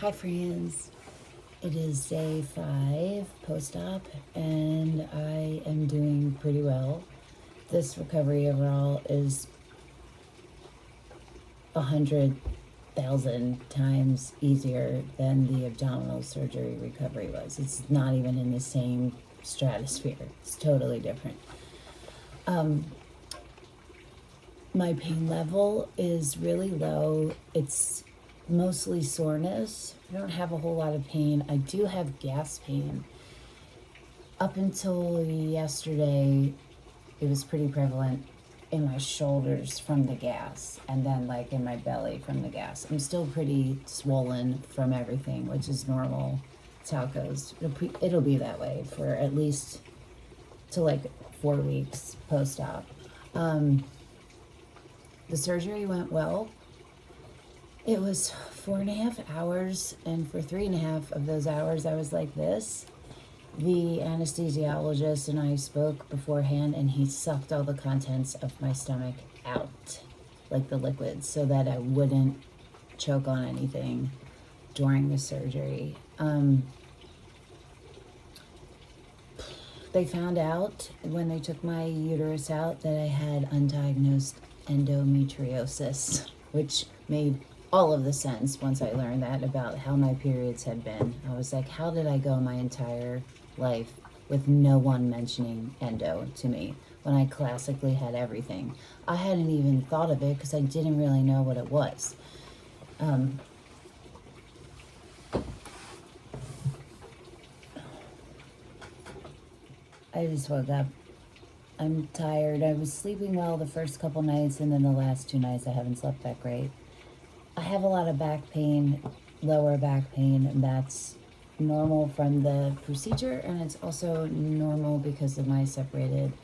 Hi friends, it is day 5 post-op and I am doing pretty well. This recovery overall is 100,000 times easier than the abdominal surgery recovery was. It's not even in the same stratosphere. It's totally different. My pain level is really low. It's mostly soreness. I don't have a whole lot of pain. I do have gas pain. Up until yesterday, it was pretty prevalent in my shoulders from the gas, and then like in my belly from the gas. I'm still pretty swollen from everything, which is normal. That's how it goes. It'll be that way for at least to like 4 weeks post-op. The surgery went well. It was 4.5 hours, and for 3.5 of those hours, I was like this. The anesthesiologist and I spoke beforehand, and he sucked all the contents of my stomach out, like the liquids, so that I wouldn't choke on anything during the surgery. They found out when they took my uterus out that I had undiagnosed endometriosis, which made all of the sense once I learned that about how my periods had been. I was like, how did I go my entire life with no one mentioning endo to me when I classically had everything? I hadn't even thought of it because I didn't really know what it was. I just woke up. I'm tired. I was sleeping well the first couple nights, and then the last 2 nights I haven't slept that great. I have a lot of back pain, lower back pain, and that's normal from the procedure, and it's also normal because of my separated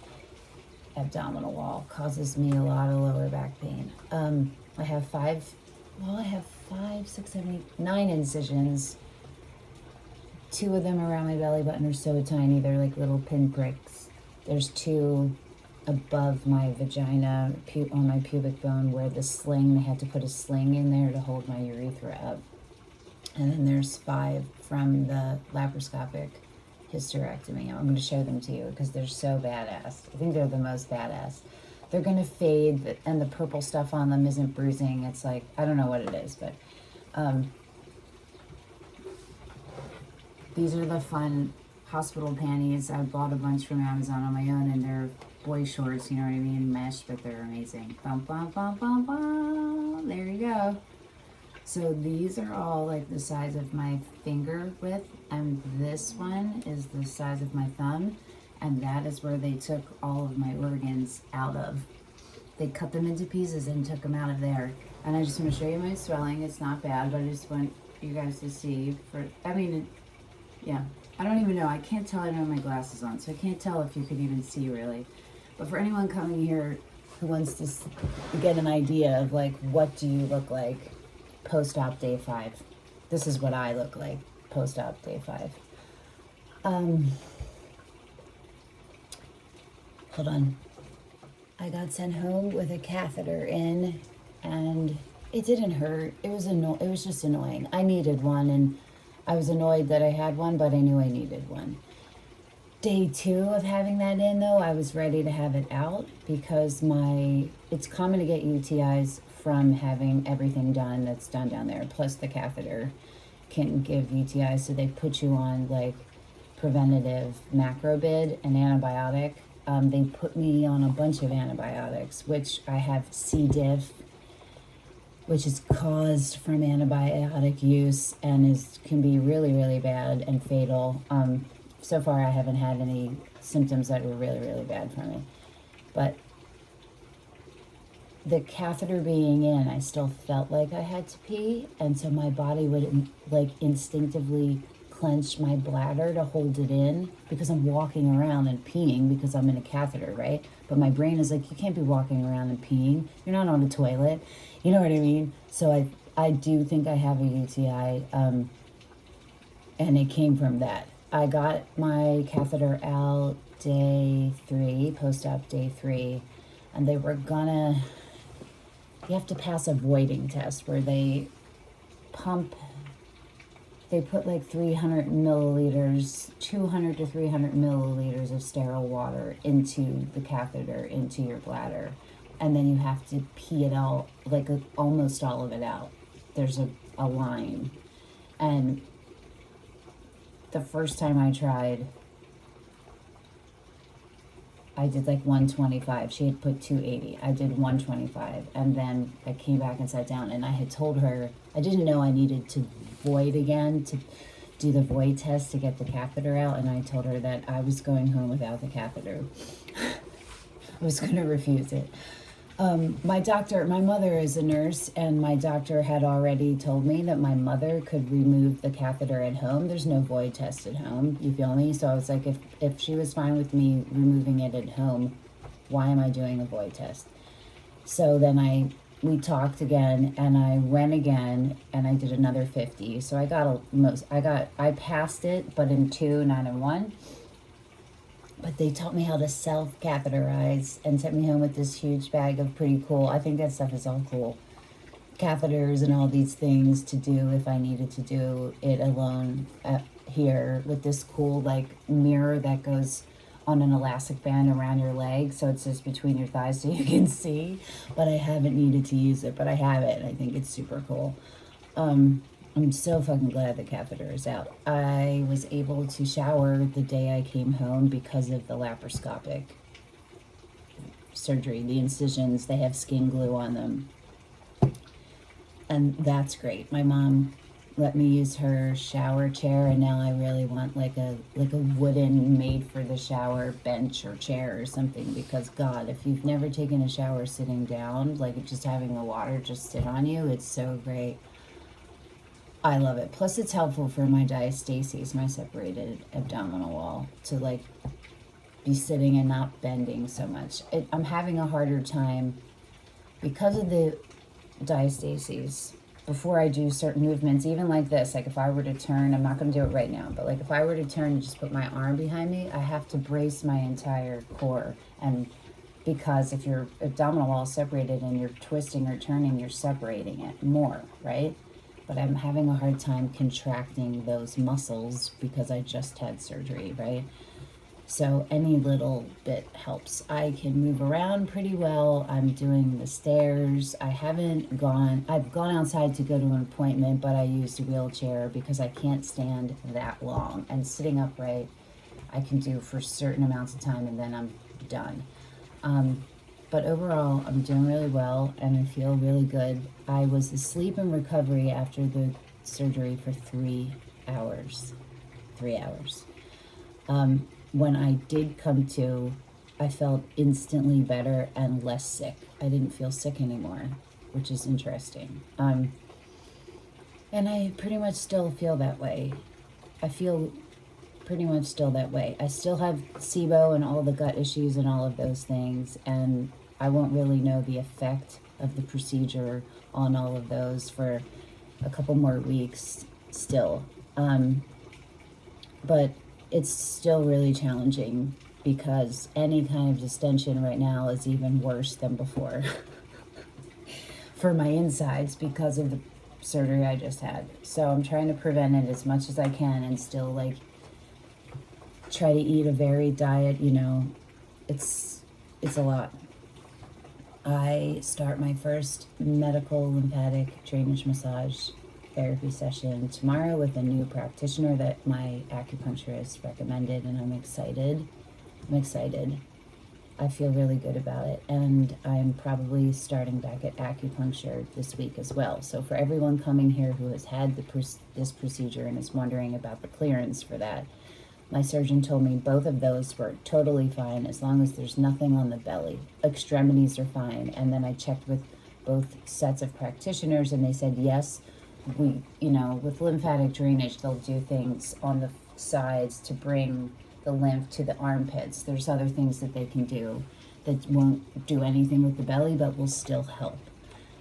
abdominal wall. Causes me a lot of lower back pain. I have 9 incisions. 2 of them around my belly button are so tiny, they're like little pinpricks. There's 2 above my vagina, on my pubic bone, where the sling, they had to put a sling in there to hold my urethra up. And then there's 5 from the laparoscopic hysterectomy. I'm going to show them to you because they're so badass. I think they're the most badass. They're going to fade, and the purple stuff on them isn't bruising. It's like, I don't know what it is, but these are the fun hospital panties. I bought a bunch from Amazon on my own, and they're boy shorts, you know what I mean, mesh, but they're amazing. Bum, bum, bum, bum, bum. There you go. So these are all like the size of my finger width, and this one is the size of my thumb, and that is where they took all of my organs out of. They cut them into pieces and took them out of there. And I just want to show you my swelling. It's not bad, but I just want you guys to see. Yeah, I don't even know. I can't tell. I don't have my glasses on, so I can't tell if you could even see really. But for anyone coming here who wants to get an idea of like, what do you look like post-op day 5? This is what I look like post-op day 5. Hold on. I got sent home with a catheter in, and it didn't hurt. It was just annoying. I needed one, and I was annoyed that I had one, but I knew I needed one. Day 2 of having that in, though, I was ready to have it out because it's common to get UTIs from having everything done that's done down there, plus the catheter can give UTIs, so they put you on like preventative macrobid, an antibiotic. They put me on a bunch of antibiotics, which I have C. diff, which is caused from antibiotic use and can be really, really bad and fatal. So far, I haven't had any symptoms that were really, really bad for me. But the catheter being in, I still felt like I had to pee, and so my body would like instinctively clench my bladder to hold it in because I'm walking around and peeing because I'm in a catheter, right? But my brain is like, you can't be walking around and peeing. You're not on a toilet. You know what I mean? So I do think I have a UTI, and it came from that. I got my catheter out day 3, post-op day 3, and they were you have to pass a voiding test where they pump they put like 300 milliliters, 200 to 300 milliliters of sterile water into the catheter, into your bladder. And then you have to pee it out, like almost all of it out. There's a line. And the first time I tried, I did like 125. She had put 280. I did 125. And then I came back and sat down, and I had told her, I didn't know I needed to void again, to do the void test to get the catheter out. And I told her that I was going home without the catheter. I was going to refuse it. My mother is a nurse, and my doctor had already told me that my mother could remove the catheter at home. There's no void test at home, you feel me? So I was like, if she was fine with me removing it at home, why am I doing a void test? So then we talked again, and I went again, and I did another 50. So I passed it, but in 2, not in 1. But they taught me how to self-catheterize and sent me home with this huge bag of pretty cool, I think that stuff is all cool, catheters and all these things to do if I needed to do it alone here, with this cool like mirror that goes on an elastic band around your leg, so it's just between your thighs so you can see. But I haven't needed to use it, but I have it, and I think it's super cool. I'm so fucking glad the catheter is out. I was able to shower the day I came home because of the laparoscopic surgery. The incisions, they have skin glue on them. And that's great. My mom let me use her shower chair, and now I really want like a wooden made for the shower bench or chair or something, because God, if you've never taken a shower sitting down, like just having the water just sit on you, it's so great. I love it. Plus it's helpful for my diastasis, my separated abdominal wall, to like be sitting and not bending so much. I'm having a harder time because of the diastasis. Before I do certain movements, even like this, like if I were to turn, I'm not going to do it right now, but like if I were to turn and just put my arm behind me, I have to brace my entire core. And because if your abdominal wall is separated and you're twisting or turning, you're separating it more, right? But I'm having a hard time contracting those muscles because I just had surgery, right? So any little bit helps. I can move around pretty well. I'm doing the stairs. I've gone outside to go to an appointment, but I used a wheelchair because I can't stand that long. And sitting upright, I can do for certain amounts of time, and then I'm done. But overall, I'm doing really well, and I feel really good. I was asleep in recovery after the surgery for 3 hours. 3 hours. When I did come to, I felt instantly better and less sick. I didn't feel sick anymore, which is interesting. And I pretty much still feel that way. I feel pretty much still that way. I still have SIBO and all the gut issues and all of those things, and I won't really know the effect of the procedure on all of those for a couple more weeks still. But it's still really challenging because any kind of distension right now is even worse than before for my insides because of the surgery I just had. So I'm trying to prevent it as much as I can and still like try to eat a varied diet, you know. It's a lot. I start my first medical lymphatic drainage massage therapy session tomorrow with a new practitioner that my acupuncturist recommended, and I'm excited. I feel really good about it, and I'm probably starting back at acupuncture this week as well. So for everyone coming here who has had this procedure and is wondering about the clearance for that, my surgeon told me both of those were totally fine as long as there's nothing on the belly. Extremities are fine. And then I checked with both sets of practitioners, and they said, yes, with lymphatic drainage, they'll do things on the sides to bring the lymph to the armpits. There's other things that they can do that won't do anything with the belly, but will still help.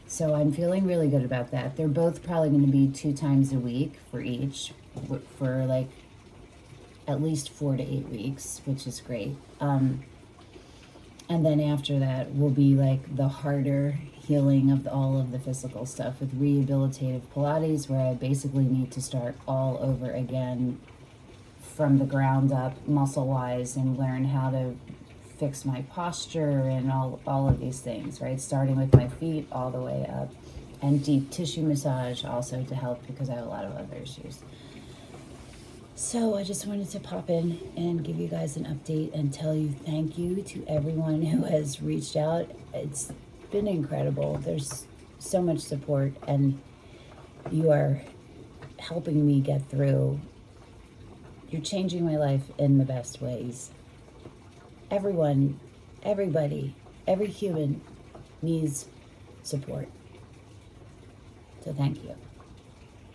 So I'm feeling really good about that. They're both probably going to be 2 times a week for each, for like at least 4 to 8 weeks, which is great. And And then after that will be like the harder healing of all of the physical stuff with rehabilitative Pilates, where I basically need to start all over again from the ground up, muscle wise, and learn how to fix my posture and all of these things, right? Starting with my feet all the way up, and deep tissue massage also to help because I have a lot of other issues. So I just wanted to pop in and give you guys an update and tell you thank you to everyone who has reached out. It's been incredible. There's so much support, and you are helping me get through. You're changing my life in the best ways. Everyone, everybody, every human needs support. So thank you.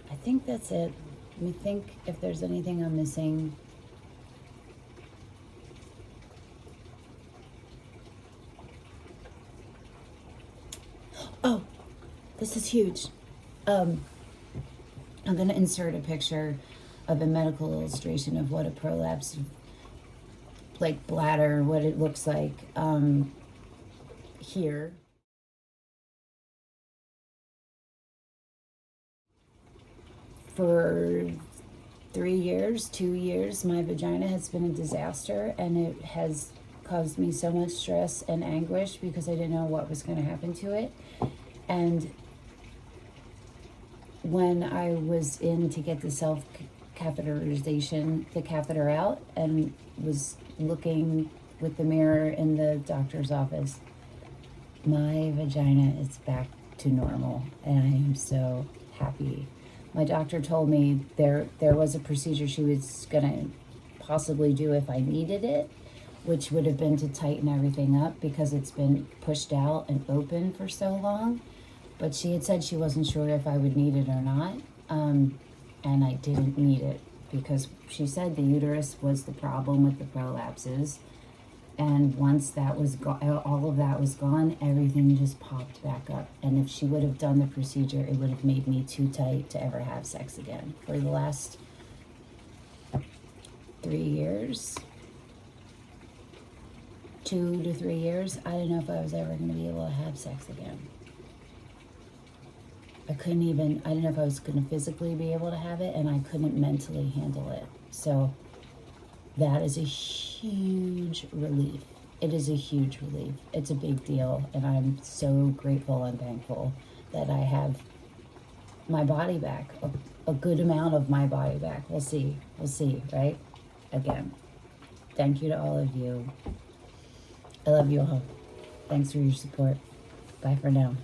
I think that's it. Let me think if there's anything I'm missing. Oh, this is huge. I'm going to insert a picture of a medical illustration of what a prolapse, like bladder, what it looks like here. For 2 years, my vagina has been a disaster, and it has caused me so much stress and anguish because I didn't know what was going to happen to it. And when I was in to get the self-catheterization, the catheter out, and was looking with the mirror in the doctor's office, my vagina is back to normal, and I am so happy. My doctor told me there was a procedure she was gonna possibly do if I needed it, which would have been to tighten everything up because it's been pushed out and open for so long. But she had said she wasn't sure if I would need it or not, and I didn't need it because she said the uterus was the problem with the prolapses. And once that was all of that was gone, everything just popped back up. And if she would have done the procedure, it would have made me too tight to ever have sex again. For the last 3 years, 2 to 3 years, I didn't know if I was ever going to be able to have sex again. I didn't know if I was going to physically be able to have it, and I couldn't mentally handle it. So that is a huge relief. It is a huge relief. It's a big deal, and I'm so grateful and thankful that I have my body back, a good amount of my body back. We'll see, right? Again, thank you to all of you. I love you all. Thanks for your support. Bye for now.